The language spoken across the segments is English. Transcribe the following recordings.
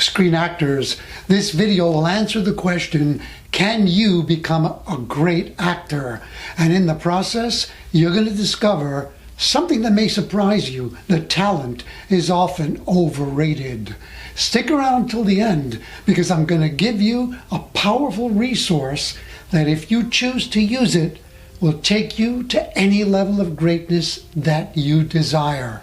Screen actors, this video will answer the question, can you become a great actor? And in the process, you're going to discover something that may surprise you. The talent is often overrated. Stick around till the end, because I'm going to give you a powerful resource that if you choose to use it, will take you to any level of greatness that you desire.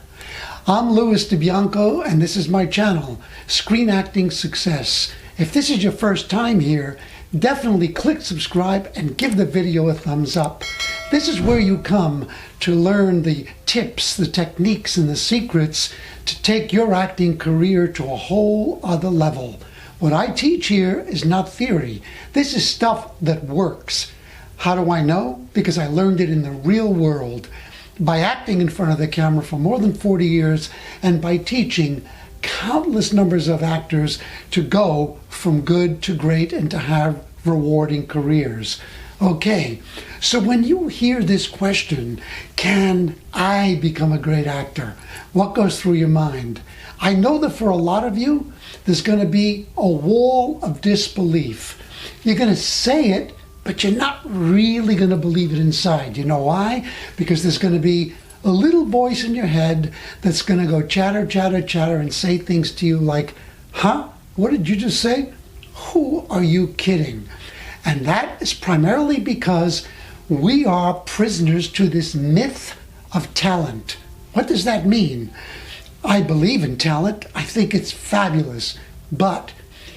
I'm Louis DiBianco, and this is my channel, Screen Acting Success. If this is your first time here, definitely click subscribe and give the video a thumbs up. This is where you come to learn the tips, the techniques, and the secrets to take your acting career to a whole other level. What I teach here is not theory. This is stuff that works. How do I know? Because I learned it in the real world, by acting in front of the camera for more than 40 years and by teaching countless numbers of actors to go from good to great and to have rewarding careers. Okay, so when you hear this question, can I become a great actor? What goes through your mind? I know that for a lot of you, there's going to be a wall of disbelief. You're going to say it, but you're not really going to believe it inside. You know why? Because there's going to be a little voice in your head that's going to go chatter, chatter, chatter and say things to you like, huh? What did you just say? Who are you kidding? And that is primarily because we are prisoners to this myth of talent. What does that mean? I believe in talent. I think it's fabulous. But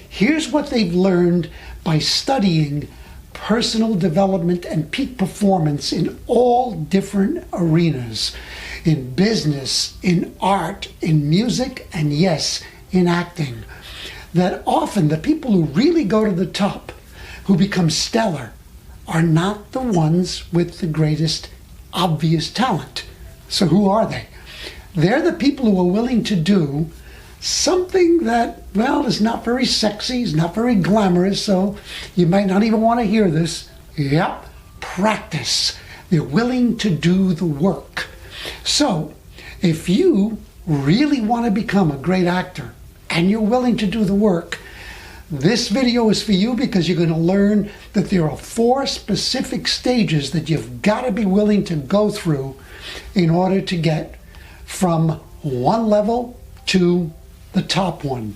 here's what they've learned by studying personal development and peak performance in all different arenas, in business, in art, in music, and yes, in acting. That often the people who really go to the top, who become stellar, are not the ones with the greatest obvious talent. So who are they? They're the people who are willing to do something that, well, is not very sexy, is not very glamorous, so you might not even want to hear this. Yep, practice. They're willing to do the work. So if you really want to become a great actor and you're willing to do the work, this video is for you, because you're going to learn that there are 4 specific stages that you've got to be willing to go through in order to get from one level to the top one.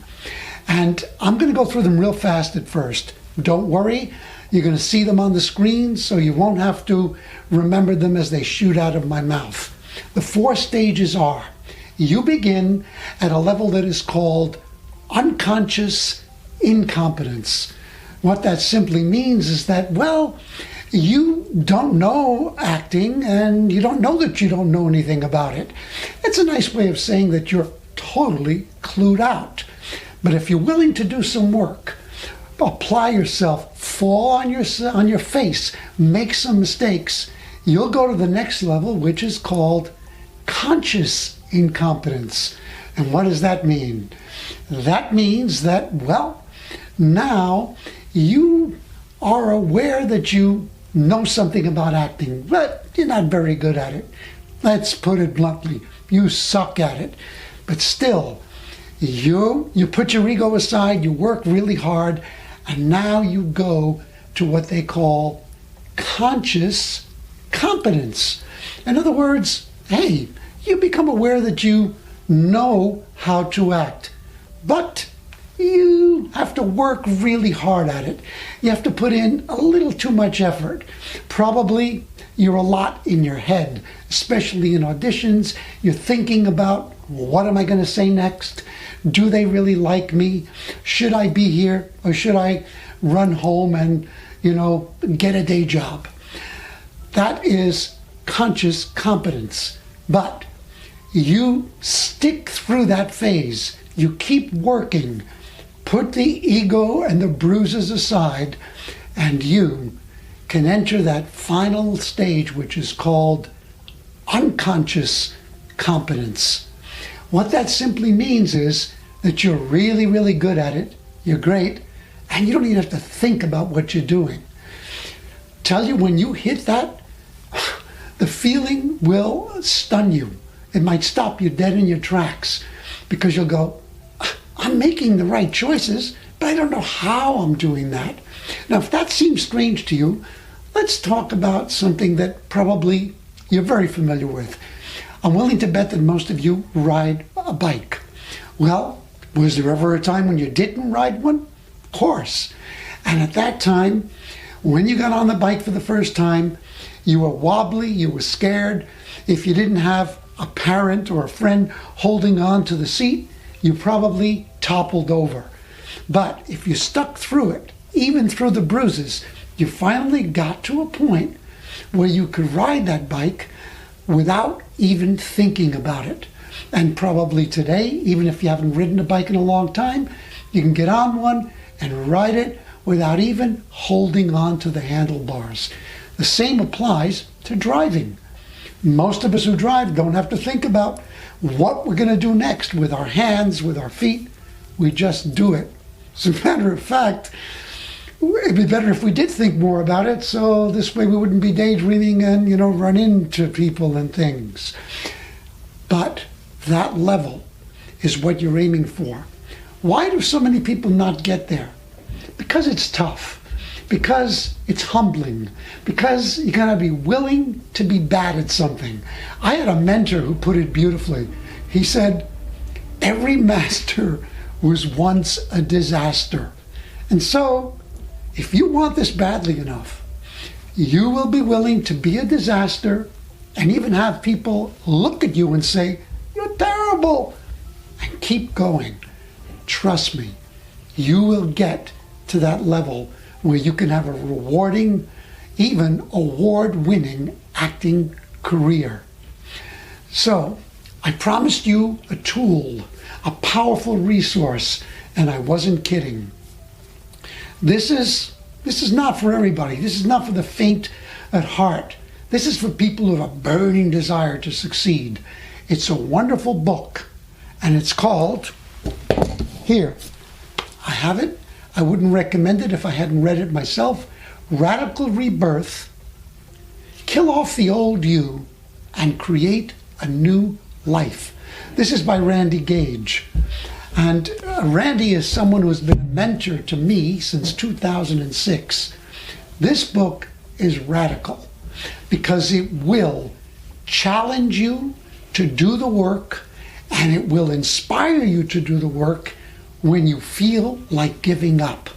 And I'm going to go through them real fast at first. Don't worry, you're going to see them on the screen, so you won't have to remember them as they shoot out of my mouth. The 4 stages are: you begin at a level that is called unconscious incompetence. What that simply means is that, well, you don't know acting and you don't know that you don't know anything about it. It's a nice way of saying that you're totally clued out. But if you're willing to do some work, apply yourself, fall on your face, make some mistakes, you'll go to the next level, which is called conscious incompetence. And what does that mean? That means that, well, now you are aware that you know something about acting, but you're not very good at it. Let's put it bluntly, you suck at it. But still, you put your ego aside, you work really hard, and now you go to what they call conscious competence. In other words, hey, you become aware that you know how to act, but you have to work really hard at it. You have to put in a little too much effort. Probably you're a lot in your head, especially in auditions. You're thinking about, what am I going to say next? Do they really like me? Should I be here, or should I run home and, get a day job? That is conscious competence. But you stick through that phase. You keep working. Put the ego and the bruises aside, and you can enter that final stage, which is called unconscious competence. What that simply means is that you're really, really good at it, you're great, and you don't even have to think about what you're doing. Tell you, when you hit that, the feeling will stun you. It might stop you dead in your tracks, because you'll go, I'm I'm making the right choices, but I don't know how I'm doing that. Now, if that seems strange to you, let's talk about something that probably you're very familiar with. I'm willing to bet that most of you ride a bike. Well, was there ever a time when you didn't ride one? Of course. And at that time, when you got on the bike for the first time, you were wobbly, you were scared. If you didn't have a parent or a friend holding on to the seat, you probably toppled over. But if you stuck through it, even through the bruises, you finally got to a point where you could ride that bike without even thinking about it. And probably today, even if you haven't ridden a bike in a long time, you can get on one and ride it without even holding on to the handlebars. The same applies to driving. Most of us who drive don't have to think about what we're going to do next with our hands, with our feet. We just do it. As a matter of fact, it'd be better if we did think more about it, so this way we wouldn't be daydreaming and, run into people and things. But that level is what you're aiming for. Why do so many people not get there? Because it's tough. Because it's humbling. Because you gotta be willing to be bad at something. I had a mentor who put it beautifully. He said, every master was once a disaster. And so, if you want this badly enough, you will be willing to be a disaster and even have people look at you and say, you're terrible, and keep going. Trust me, you will get to that level where you can have a rewarding, even award-winning acting career. So, I promised you a tool, a powerful resource, and I wasn't kidding. This is not for everybody. This is not for the faint at heart. This is for people who have a burning desire to succeed. It's a wonderful book, and it's called, here, I have it. I wouldn't recommend it if I hadn't read it myself. Radical Rebirth, Kill Off the Old You and Create a New Life. This is by Randy Gage. And Randy is someone who's been a mentor to me since 2006. This book is radical because it will challenge you to do the work, and it will inspire you to do the work when you feel like giving up.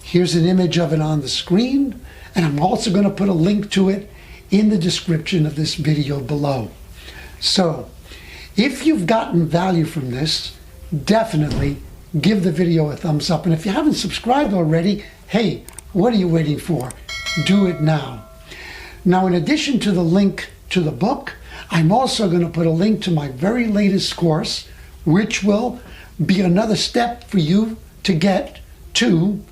Here's an image of it on the screen, and I'm also going to put a link to it in the description of this video below. So, if you've gotten value from this, definitely give the video a thumbs up. And if you haven't subscribed already, hey, what are you waiting for? Do it now. Now, in addition to the link to the book, I'm also going to put a link to my very latest course, which will be another step for you to get to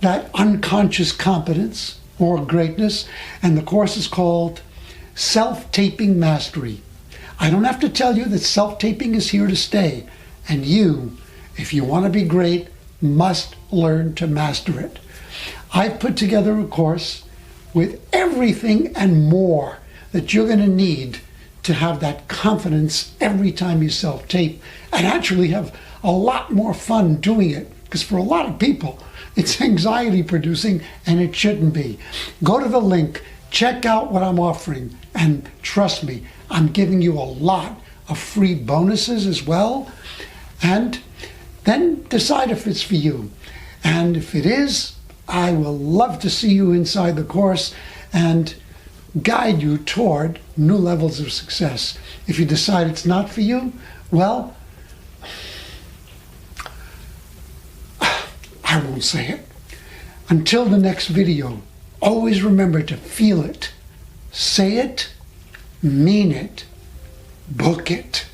that unconscious competence or greatness. And the course is called Self-Taping Mastery. I don't have to tell you that self-taping is here to stay. And you, if you want to be great, must learn to master it. I've put together a course with everything and more that you're going to need to have that confidence every time you self-tape and actually have a lot more fun doing it. Because for a lot of people, it's anxiety producing, and it shouldn't be. Go to the link, check out what I'm offering, and trust me, I'm giving you a lot of free bonuses as well. And then decide if it's for you. And if it is, I will love to see you inside the course and guide you toward new levels of success. If you decide it's not for you, well, I won't say it. Until the next video, always remember to feel it, say it, mean it, book it.